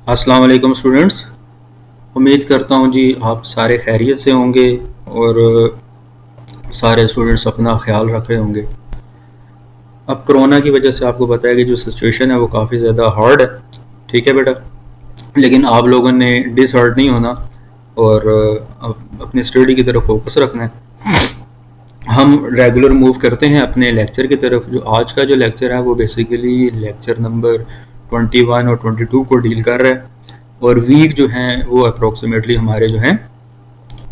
अस्सलाम वालेकुम स्टूडेंट्स। उम्मीद करता हूँ जी आप सारे खैरियत से होंगे और सारे स्टूडेंट्स अपना ख्याल रख रहे होंगे। अब कोरोना की वजह से आपको पता है कि जो सिचुएशन है वो काफ़ी ज़्यादा हार्ड है, ठीक है बेटा, लेकिन आप लोगों ने डिसहार्ट नहीं होना और अपनी स्टडी की तरफ फोकस रखना है। हम रेगुलर मूव करते हैं अपने लेक्चर की तरफ। जो आज का जो लेक्चर है वो बेसिकली लेक्चर नंबर 21 और 22 को डील कर रहा है और वीक जो हैं वो अप्रोक्सीमेटली हमारे जो हैं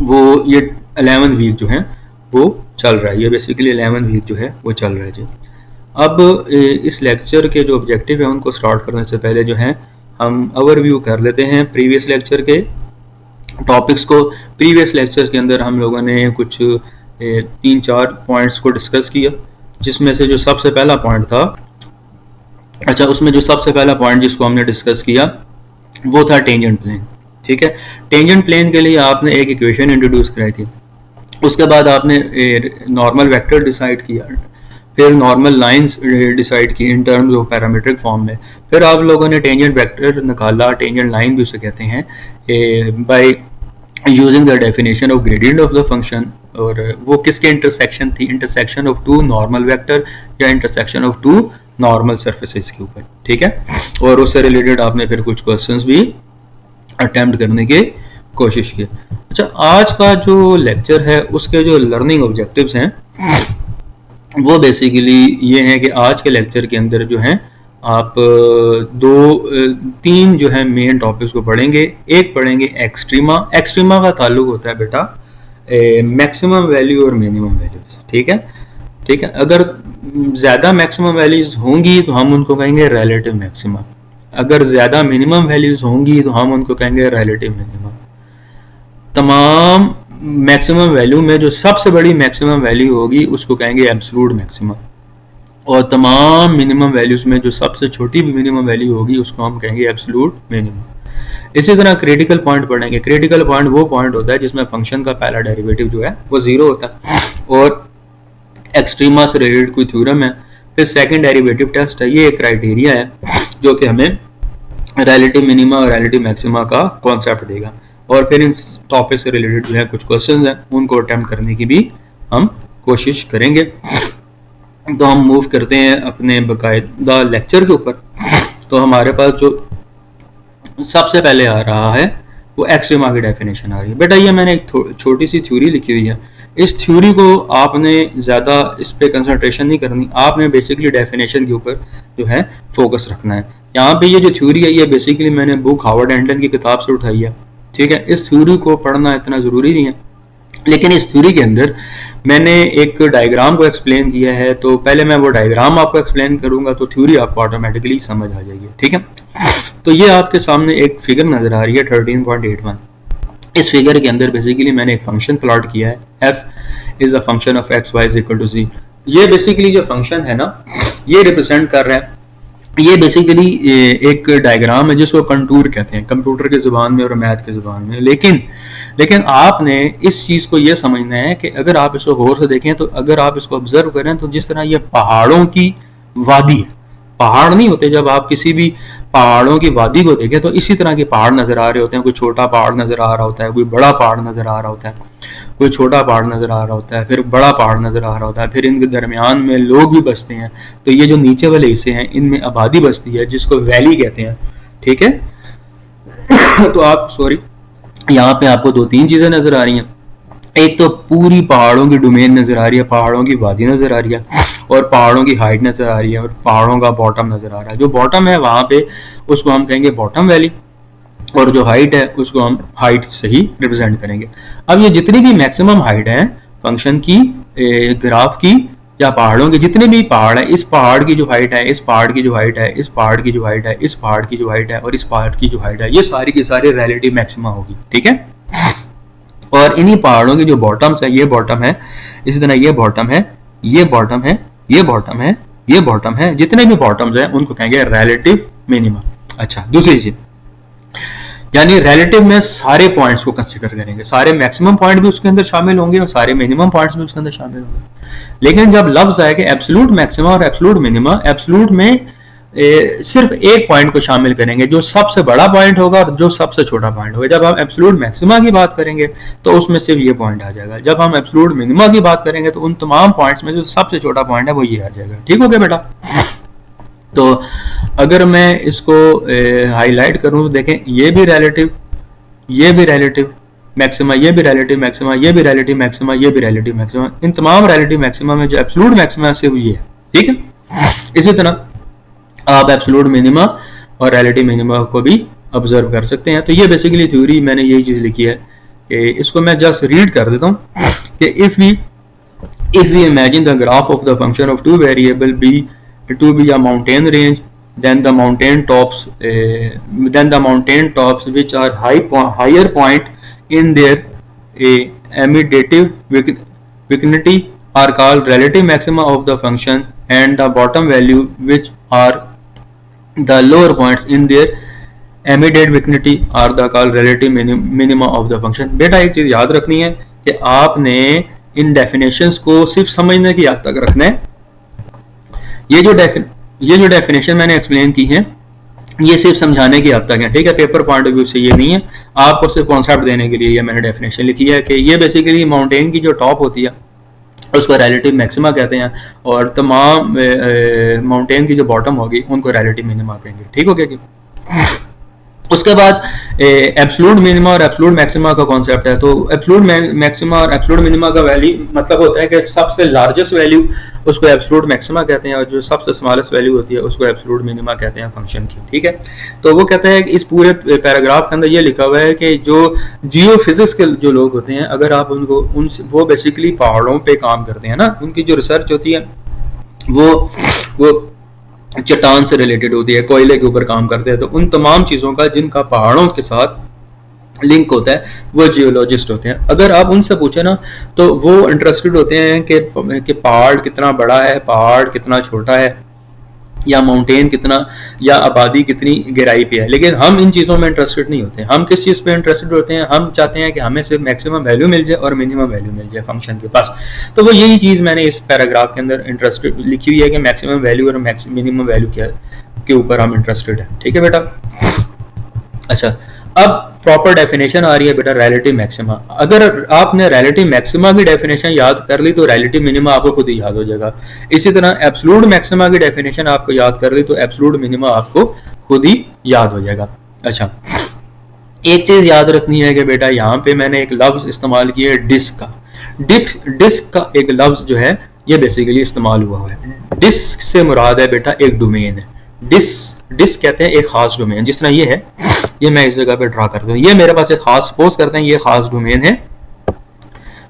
वो ये 11 वीक जो हैं वो चल रहा है। ये बेसिकली 11 वीक जो है वो चल रहा है जी। अब इस लेक्चर के जो ऑब्जेक्टिव है उनको स्टार्ट करने से पहले जो है हम ओवरव्यू कर लेते हैं प्रीवियस लेक्चर के टॉपिक्स को। प्रीवियस लेक्चर के अंदर हम लोगों ने कुछ 3-4 पॉइंट्स को डिस्कस किया, जिसमें से जो सबसे पहला पॉइंट था, उसमें जो सबसे पहला पॉइंट जिसको हमने डिस्कस किया वो था टेंजेंट प्लेन। ठीक है, टेंजेंट प्लेन के लिए आपने एक इक्वेशन इंट्रोड्यूस कराई थी, उसके बाद आपने नॉर्मल वेक्टर डिसाइड किया, फिर नॉर्मल लाइंस डिसाइड की in terms of parametric form में, फिर आप लोगों ने टेंजेंट वेक्टर निकाला, टेंजेंट लाइन भी उसे कहते हैं, by using the definition of gradient of the function. और वो किसके इंटरसेक्शन थी? Intersection of two normal vector या intersection of two normal surfaces के ऊपर। ठीक है, और उससे रिलेटेड आपने फिर कुछ क्वेश्चंस भी अटेम्प्ट करने की कोशिश की। अच्छा, आज का जो लेक्चर है उसके जो लर्निंग ऑब्जेक्टिव्स हैं वो बेसिकली ये हैं कि आज के लेक्चर के अंदर जो है आप तीन जो है मेन टॉपिक्स को पढ़ेंगे। एक पढ़ेंगे एक्सट्रीमा। एक्सट्रीमा का ताल्लुक होता है बेटा मैक्सिमम वैल्यू और मिनिमम वैल्यूज। ठीक है, ठीक है, अगर ज़्यादा मैक्सिमम वैल्यूज होंगी तो हम उनको कहेंगे रिलेटिव मैक्सिमा, अगर ज़्यादा मिनिमम वैल्यूज होंगी तो हम उनको कहेंगे रिलेटिव मिनिमम। तमाम मैक्सिमम वैल्यू में जो सबसे बड़ी मैक्सिमम वैल्यू होगी उसको कहेंगे एब्सोल्यूट मैक्सिमा, और तमाम मिनिमम वैल्यूज में जो सबसे छोटी मिनिमम वैल्यू होगी उसको हम कहेंगे एब्सोल्यूट मिनिमम। इसी तरह क्रिटिकल पॉइंट पढ़ेंगे। क्रिटिकल पॉइंट वो पॉइंट होता है जिसमें फंक्शन का पहला डेरिवेटिव जो है वो जीरो होता है, और एक्सट्रीमा से रिलेटेड कोई थ्योरम है, फिर सेकंड डेरिवेटिव टेस्ट है। ये एक क्राइटेरिया है जो कि हमें रिलेटिव मिनिमा और रिलेटिव मैक्सिमा का कॉन्सेप्ट देगा, और फिर इन टॉपिक से रिलेटेड जो है कुछ क्वेश्चंस हैं उनको अटेम्प्ट करने की भी हम कोशिश करेंगे। तो हम मूव करते हैं अपने बाकायदा लेक्चर के ऊपर। तो हमारे पास जो सबसे पहले आ रहा है वो एक्सट्रीमा की डेफिनेशन आ रही है। बेटा ये मैंने एक छोटी सी थ्योरी लिखी हुई है, इस थ्योरी को आपने ज़्यादा इस पे कंसंट्रेशन नहीं करनी, आपने बेसिकली डेफिनेशन के ऊपर जो है फोकस रखना है। यहाँ पे ये जो थ्योरी है ये बेसिकली मैंने बुक हावर्ड एंटन की किताब से उठाई है। ठीक है, इस थ्योरी को पढ़ना इतना ज़रूरी नहीं है, लेकिन इस थ्योरी के अंदर मैंने एक डायग्राम को एक्सप्लेन किया है, तो पहले मैं वो डायग्राम आपको एक्सप्लेन करूंगा तो थ्योरी आपको ऑटोमेटिकली समझ आ जाएगी। ठीक है, तो ये आपके सामने एक फिगर नजर आ रही है 13.81। इस फिगर के अंदर बेसिकली मैंने एक फंक्शन प्लॉट किया है, f is a function of x y is equal to z। ये बेसिकली जो फंक्शन है ना ये रिप्रेजेंट कर रहा है, ये बेसिकली एक डायग्राम है जिसको कंटूर कहते हैं कंप्यूटर की जुबान में और मैथ की जुबान में। लेकिन आपने इस चीज को ये समझना है कि अगर आप इसको गौर से देखें, तो अगर आप इसको ऑब्जर्व करें तो जिस तरह ये पहाड़ों की वादी है, पहाड़ नहीं होते, जब आप किसी भी पहाड़ों की वादी को देखें तो इसी तरह के पहाड़ नजर आ रहे होते हैं। कोई छोटा पहाड़ नजर आ रहा होता है, कोई बड़ा पहाड़ नजर आ रहा होता है, कोई छोटा पहाड़ नजर आ रहा होता है, फिर बड़ा पहाड़ नजर आ रहा होता है, फिर इनके दरमियान में लोग भी बसते हैं। तो ये जो नीचे वाले हिस्से हैं इनमें आबादी बसती है जिसको वैली कहते हैं। ठीक है, तो आप सॉरी यहाँ पे आपको दो तीन चीजें नजर आ रही हैं। एक तो पूरी पहाड़ों की डोमेन नजर आ रही है, पहाड़ों की वादी नजर आ रही है, और पहाड़ों की हाइट नजर आ रही है, और पहाड़ों का बॉटम नजर आ रहा है। जो बॉटम है वहां पे उसको हम कहेंगे बॉटम वैली, और जो हाइट है उसको हम हाइट से ही रिप्रेजेंट करेंगे। अब ये जितनी भी मैक्सिमम हाइट है फंक्शन की, ग्राफ की, या पहाड़ों के जितने भी पहाड़ है, इस पहाड़ की जो हाइट है, इस पहाड़ की जो हाइट है, इस पहाड़ की जो हाइट है, इस पहाड़ की जो हाइट है, और इस पहाड़ की जो हाइट है, ये सारी की सारी रिलेटिव मैक्सिमा होगी। ठीक है, और इन्हीं पहाड़ों की जो बॉटम्स है, ये बॉटम है, इसी तरह ये बॉटम है, ये बॉटम है, ये बॉटम है, ये बॉटम है, जितने भी बॉटम्स हैं उनको कहेंगे रिलेटिव मिनिमा। अच्छा, दूसरी चीज यानी रिलेटिव में सारे पॉइंट्स को कंसीडर करेंगे, सारे मैक्सिमम पॉइंट भी उसके अंदर शामिल होंगे और सारे मिनिमम पॉइंट्स भी उसके अंदर शामिल होंगे। लेकिन जब लफ्ज आए कि एब्सोल्यूट मैक्सिमा और एब्सोल्यूट मिनिमा, एब्सोल्यूट में सिर्फ एक पॉइंट को शामिल करेंगे, जो सबसे बड़ा पॉइंट होगा और जो सबसे छोटा पॉइंट होगा। जब हम एब्सोल्यूट मैक्सिमा की बात करेंगे तो उसमें सिर्फ ये पॉइंट आ जाएगा। जब हम एब्सोल्यूट मिनिमा की बात करेंगे तो उन तमाम पॉइंट्स में जो सबसे छोटा पॉइंट है वो ये आ जाएगा। ठीक हो गया बेटा। तो अगर मैं इसको हाईलाइट करूं तो देखें, ये भी रिलेटिव, ये भी रिलेटिव मैक्सिमा, ये भी रिलेटिव मैक्सिमा, ये भी रिलेटिव मैक्सिमा, ये भी रिलेटिव मैक्सिमा। इन तमाम रिलेटिव मैक्सिमा में जो एब्सोल्यूट मैक्सिमा है सिर्फ ये है। ठीक है। इसी तरह आप एब्सोल्यूट मिनिमा और रिलेटिव मिनिमा को भी ऑब्जर्व कर सकते हैं। तो ये बेसिकली थ्योरी मैंने यही चीज लिखी है कि इसको मैं जस्ट रीड कर देता हूँ कि if we imagine the graph of the function of two variable be to be a mountain range, then the mountain tops which are higher point in their emissive vicinity are called relative maxima of the function, and the bottom value which are the lower points in their immediate vicinity are the called relative minima of the function। बेटा एक चीज याद रखनी है कि आपने इन definitions को सिर्फ समझने की हद तक रखना है। ये जो डेफिनेशन मैंने एक्सप्लेन की है ये सिर्फ समझाने की हद तक है। ठीक है। पेपर पॉइंट ऑफ व्यू से ये नहीं है, आपको सिर्फ कॉन्सेप्ट देने के लिए ये मैंने डेफिनेशन लिखी है कि ये बेसिकली माउंटेन की जो टॉप होती है उसको रिलेटिव मैक्सिमा कहते हैं, और तमाम माउंटेन की जो बॉटम होगी उनको रिलेटिव मिनिमा कहेंगे। ठीक हो गया कि उसके बाद एब्सोल्यूट मिनिमा और एब्सोल्यूट मैक्सिमा का कॉन्सेप्ट है। तो एब्सोल्यूट मैक्सिमा और एब्सोल्यूट मिनिमा का वैल्यू मतलब होता है कि सबसे लार्जेस्ट वैल्यू उसको एब्सोल्यूट मैक्सिमा कहते हैं और जो सबसे स्मॉलेस्ट वैल्यू होती है उसको एब्सोल्यूट मिनिमा कहते हैं फंक्शन की। ठीक है। तो वो कहता है कि इस पूरे पैराग्राफ के अंदर ये लिखा हुआ है कि जो जियोफिजिक्स के जो लोग होते हैं, अगर आप उनको वो बेसिकली पहाड़ों पे काम करते हैं ना, उनकी जो रिसर्च होती है वो चट्टान से रिलेटेड होती है, कोयले के ऊपर काम करते हैं। तो उन तमाम चीज़ों का जिनका पहाड़ों के साथ लिंक होता है वो जियोलॉजिस्ट होते हैं। अगर आप उनसे पूछे ना तो वो इंटरेस्टेड होते हैं कि पहाड़ कितना बड़ा है, पहाड़ कितना छोटा है, या माउंटेन कितना, या आबादी कितनी गहराई पे है। लेकिन हम इन चीज़ों में इंटरेस्टेड नहीं होते। हम किस चीज़ पे इंटरेस्टेड होते हैं? हम चाहते हैं कि हमें सिर्फ मैक्सिमम वैल्यू मिल जाए और मिनिमम वैल्यू मिल जाए फंक्शन के पास। तो वो यही चीज़ मैंने इस पैराग्राफ के अंदर इंटरेस्टेड लिखी हुई है कि मैक्सिमम वैल्यू और मिनिमम वैल्यू क्या के ऊपर हम इंटरेस्टेड हैं। ठीक है बेटा। अच्छा, अब प्रॉपर डेफिनेशन आ रही है बेटा रिलेटिव मैक्सिमा। अगर आपने रिलेटिव मैक्सिमा की डेफिनेशन याद कर ली तो रिलेटिव मिनिमा आपको खुद ही याद हो जाएगा। इसी तरह एब्सोल्यूट मैक्सिमा की डेफिनेशन आपको याद कर ली तो एब्सोल्यूट मिनिमा आपको खुद ही याद हो जाएगा। अच्छा, एक चीज याद रखनी है कि बेटा यहाँ पे मैंने एक लफ्ज इस्तेमाल किया है डिस्क का। डिस्क का एक लफ्ज जो है ये बेसिकली इस्तेमाल हुआ है। डिस्क से मुराद है बेटा एक डोमेन है। डिस्क कहते हैं एक खास डोमेन। जिस तरह ये है, ये मैं इस जगह पे ड्रा करता हूँ, ये मेरे पास एक खास, सपोज करते हैं ये खास डोमेन है।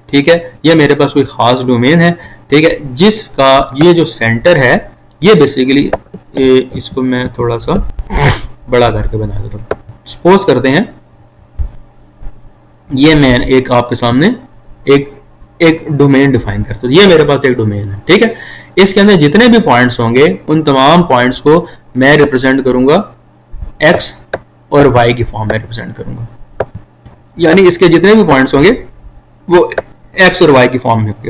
ठीक है, ये मेरे पास कोई खास डोमेन है। ठीक है, जिसका ये जो सेंटर है ये बेसिकली, इसको मैं थोड़ा सा बड़ा करके बना देता हूँ। सपोज करते हैं ये मैं एक आपके सामने एक डोमेन डिफाइन करता हूँ। ये मेरे पास एक डोमेन है। ठीक है, इसके अंदर जितने भी पॉइंट्स होंगे उन तमाम पॉइंट्स को मैं रिप्रेजेंट करूंगा एक्स और वाई की फॉर्म में रिप्रेजेंट करूंगा। यानी इसके जितने भी पॉइंट्स होंगे वो एक्स और वाई की फॉर्म में होंगे।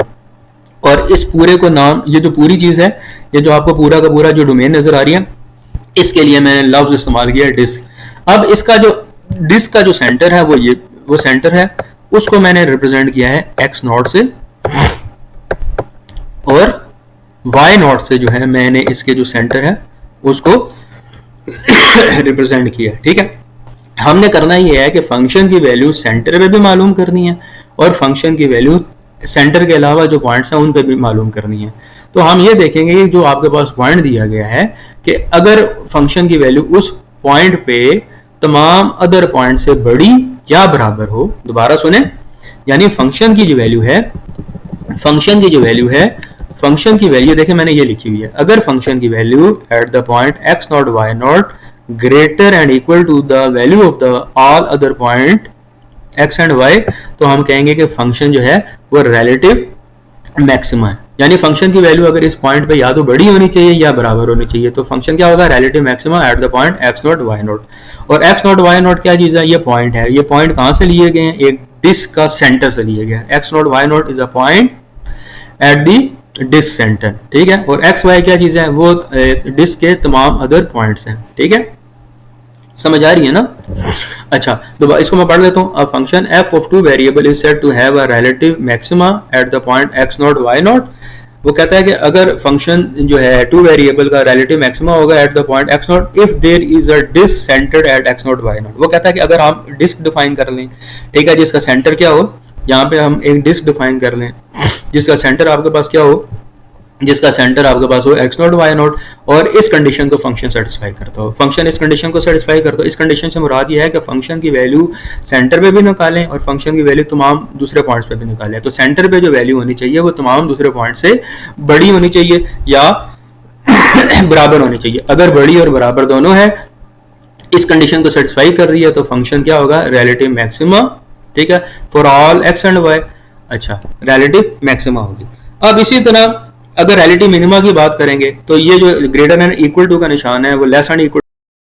और इस पूरे को नाम, ये जो पूरी चीज है, ये जो आपको पूरा का पूरा जो डोमेन नजर आ रही है, इसके लिए मैंने लफ्ज इस्तेमाल किया डिस्क। अब इसका जो डिस्क का जो सेंटर है वो सेंटर है, उसको मैंने रिप्रेजेंट किया है एक्स नॉट से, और वाई नॉट से जो है मैंने इसके जो सेंटर है उसको रिप्रेजेंट किया। ठीक है, हमने करना ये है कि फंक्शन की वैल्यू सेंटर पे भी मालूम करनी है और फंक्शन की वैल्यू सेंटर के अलावा जो पॉइंट्स हैं उन पे भी मालूम करनी है। तो हम ये देखेंगे जो आपके पास पॉइंट दिया गया है कि अगर फंक्शन की वैल्यू उस पॉइंट पे तमाम अदर पॉइंट से बड़ी या बराबर हो। दोबारा सुने, यानी फंक्शन की जो वैल्यू है, फंक्शन की वैल्यू देखें मैंने ये लिखी हुई है। अगर फंक्शन की value at the point x naught y naught greater and equal to the value of the all other point x and y, तो हम कहेंगे कि फंक्शन जो है वो रिलेटिव मैक्सिमा है। यानी फंक्शन की वैल्यू अगर इस पॉइंट पे या तो बड़ी होनी चाहिए या बराबर होनी चाहिए, तो फंक्शन क्या होगा? Relative maxima at the point x naught y naught. और एक्स नॉट वाई नॉट क्या चीज है? ये पॉइंट है। ये पॉइंट कहां से लिए गए हैं? एक डिस्क का सेंटर से लिए गए। X naught y naught is a point at the disc centre, ठीक है, और एक्स वाई क्या चीजें हैं, वो डिस्क के तमाम अदर पॉइंट्स हैं, ठीक है, समझ आ रही है ना। अच्छा तो इसको मैं पढ़ लेता हूँ। A function f of two variable is said to have a relative maxima at the point x naught y naught. वो कहता है कि अगर फंक्शन जो है टू वेरिएबल का रिलेटिव मैक्सिमा होगा at the point x naught if there is a disc centred at x naught y naught. वो कहता है कि अगर आप डिस्क डिफाइन कर लें, ठीक है, जिसका सेंटर क्या हो, यहाँ पे हम एक डिस्क डिफाइन कर लें जिसका सेंटर आपके पास क्या हो, जिसका सेंटर आपके पास हो एक्स नॉट वाई नॉट, और इस कंडीशन को फंक्शन सेटिस्फाई करता हो, फंक्शन इस कंडीशन को सेटिस्फाई करता हो। इस कंडीशन से मुराद ये है कि फंक्शन की वैल्यू सेंटर पे भी निकालें और फंक्शन की वैल्यू तमाम दूसरे पॉइंट्स पे भी निकालें। तो सेंटर पे जो वैल्यू होनी चाहिए वो तमाम दूसरे पॉइंट से बड़ी होनी चाहिए या बराबर होनी चाहिए। अगर बड़ी और बराबर दोनों है, इस कंडीशन को सेटिस्फाई कर रही है, तो फंक्शन क्या होगा, रिलेटिव मैक्सिमा, ठीक है, for all x and y. अच्छा रिलेटिव मैक्सिमा होगी। अब इसी तरह अगर रिलेटिव मिनिमा की बात करेंगे तो ये जो ग्रेटर एंड इक्वल टू का निशान है वो लेस एंड इक्वल